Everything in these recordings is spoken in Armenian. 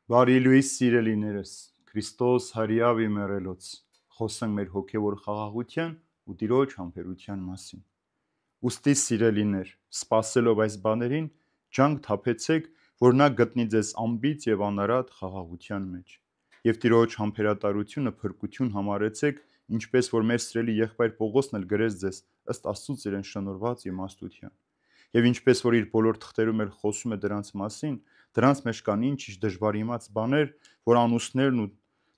Բարի լույս սիրելիներս, Քրիստոս հարյավի մեռելոց, խոսենք մեր հոգևոր խաղաղության ու Տիրոջ համբերության մասին։ Ուստի սիրելիներ, սպասելով այս բաներին, ջանք թափեցեք, որ նա գտնի ձեզ անբիծ եւ անարատ խաղաղության մեջ։ Եվ Տիրոջ համբերատարությունը փրկություն համարեցեք, ինչպես որ մեր սիրելի եղբայր Պողոսն էլ գրեց ձեզ ըստ Աստծուց իրեն շնորհված իմաստության։ Եվ ինչպես որ իր բոլոր թղթերում էլ խոսում է դրանց մասին, դրանց մեջ կան ինչ-ինչ դժվար իմաց բաներ, որ անուստներն ու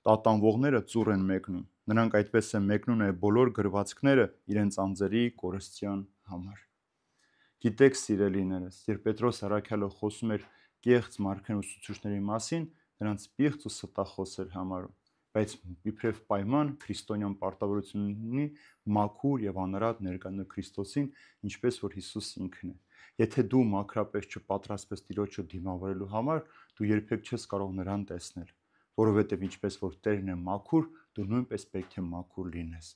տատանվողները ծուռ են մեկնում։ Նրանք այդպես են մեկնում նաև բոլոր գրվածքները իրենց անձերի կորստյան համար։ Գիտեք սիրելիներս, երբ Պետրոս առաքյալը խոսում էր կեղծ մարդկային ուսուցիչների մասին, նրանց պիղծ ու ստախոս էր համարում, բայց իբրև պայման քրիստոնյան պարտավորություն ունի մաքուր եւ անարատ ներկայանալ Քրիստոսին, ինչպես որ Հիսուս ինքն է։ Եթե դու մաքրապես չպատրաստվես Տիրոջը դիմավորելու համար, դու երբեք չես կարող նրան տեսնել, որովհետև ինչպես որ Տերն է մաքուր, դու նույնպես պետք է մաքուր լինես։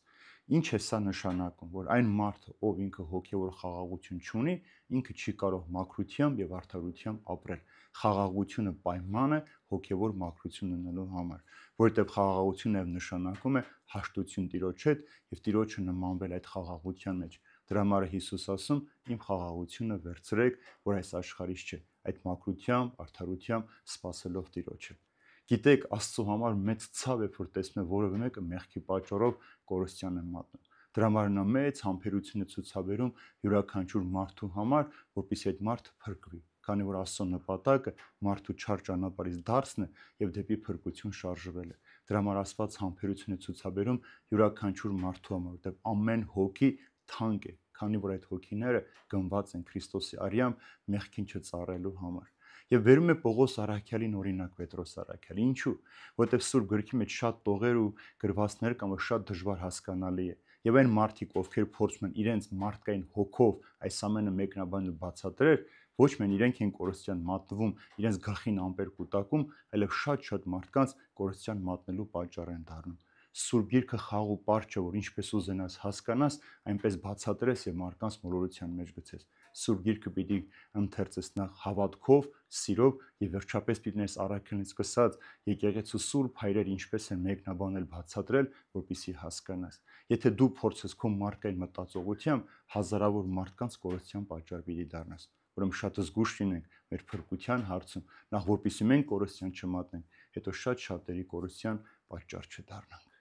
Ինչ է սա նշանակում, որ այն մարդը, ով ինքը հոգևոր խաղաղություն չունի, ինքը չի կարող մաքրությամբ եւ արդարությամբ ապրել։ Խաղաղությունը պայման է հոգևոր մաքրություն ունենալու համար, որովհետև խաղաղությունը նշանակում է հաշտություն Տիրոջ հետ եւ Տիրոջը նմանվել այդ խաղաղության մեջ։ Դրա համար է Հիսուս ասում. «Իմ խաղաղությունը վերցրեք, որ այս աշխարհից չէ, այդ մաքրությամբ, արդարությամբ սпасելով Տիրոջը»։ Գիտեք, Աստծո համար մեծ ցավ է, որ տեսնում է որևէ մեկը մեղքի պատճառով կորստյան է մատնում։ Դրա համար նա մեծ համբերություն է ցուցաբերում յուրաքանչյուր մարդու համար, որպեսզի այդ մարդը փրկվի, քանի որ Աստծո նպատակը մարդու չար ճանապարհից դարձն է եւ դեպի փրկություն շարժվելը։ Դրա համար Աստված համբերություն է ցուցաբերում յուրաքանչյուր մարդու համար, որտեղ ամեն հոգի թանկ է, քանի որ այդ հոգիները գնված են Քրիստոսի արյամբ մեղքին չծառայելու համար։ Եվ վերում է Պողոս առաքյալին օրինակ Պետրոս առաքյալի։ Ինչու՞։ Որտեղ Սուրբ գրքի մեջ շատ տողեր ու գրվածքներ կան, որ շատ դժվար հասկանալի է։ Եվ այն մարդիկ, ովքեր փորձում են իրենց մարդկային հոգով այս ամենը մեկնաբանել ու բացատրել, ոչ միայն իրենք են կորստյան մատնվում, իրենց գլխին ամպեր կուտակում, այլև շատ մարդկանց կորստյան մատնելու պատճառ են դառնում։ Սուրբ Գիրքը խաղ ու պարզ չէ, որ ինչպես ուզենաս հասկանաս, այնպես բացատրես եւ մարդկանց մոլորության մեջ գցես։ Սուրբ Գիրքը պիտի ընթերցես նախ հավատքով, սիրով եւ վերջապես պիտի նես առաքելից սկսած եկեղեցու սուրբ հայրերը ինչպես են մեկնաբանել, բացատրել, որպեսզի հասկանաս։ Եթե դու փորձես քո մարդկային մտածողությամբ հազարավոր մարդկանց կորստյան պատճառ պիտի դառնաս, ուրեմն շատ զգուշ լինենք մեր փրկության հարցում, նախ որպեսզի մենք կորստյան չմատնենք, հետո շատ շատերի կորստյան պատճառ չդառնանք։